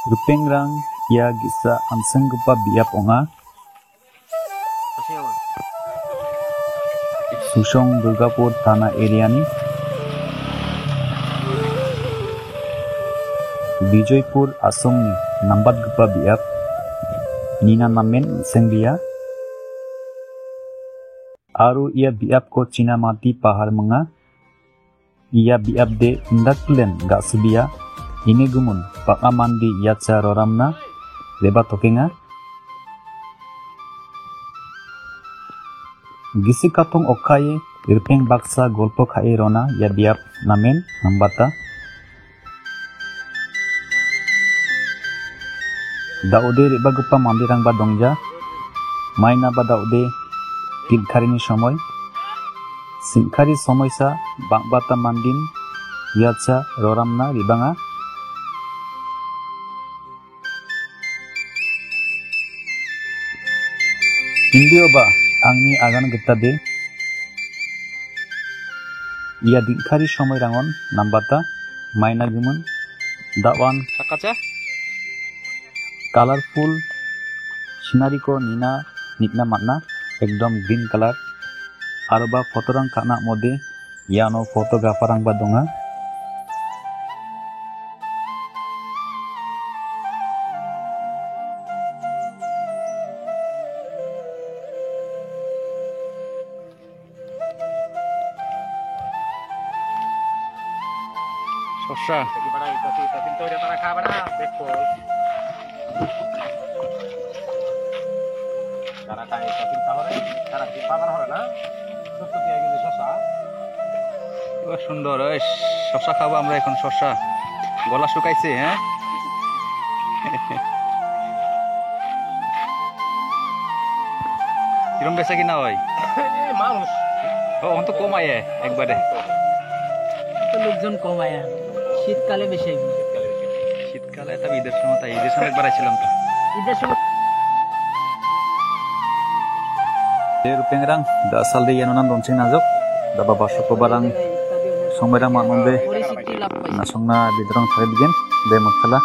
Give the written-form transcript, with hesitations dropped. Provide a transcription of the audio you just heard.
Rupengrang ia gisa ansenggipa biap ong·a. Susong Durgapur Thana Area-ni Bijoypur Asongni nambatgipa biap nina namen Senglia aro ia biapko Chinamati Pahar menga ia biap de indaklen gasibia ini gumun pakamandi yacha roramna leba tokenga gisi katong okaye irpeng baksa golpo khae rona ya biap namen nambata daude rebagupa mandirang ba dongja maina ba daude tilkharini somoy singkhari somoysa bangbata mandin yacha roramna ribanga Indio ba angni agan gitade ia dingkhari somoy rangon nambata maina gumun dawan Sakacha colorful scenery ko nina nikna matna ekdom green color aroba fotorang kana mode iano fotograferang ba donga Sosha সুন্দর শশা খাবো আমরা এখন শশা গলা শুকাইছে হ্যাঁ কিরম বেচা কিনা হয় মানুষ তো কমায় একবারে লোকজন কমায় শীতকালে বেশি শীতকালে তবে ঈদের সময় তাই ঈদের সময় একবার আইছিলাম তো ঈদের সময় Rupengrang da asal de yanonan donsing najok da baba soko barang somera manonde nasongna bidrong thare digen be muthala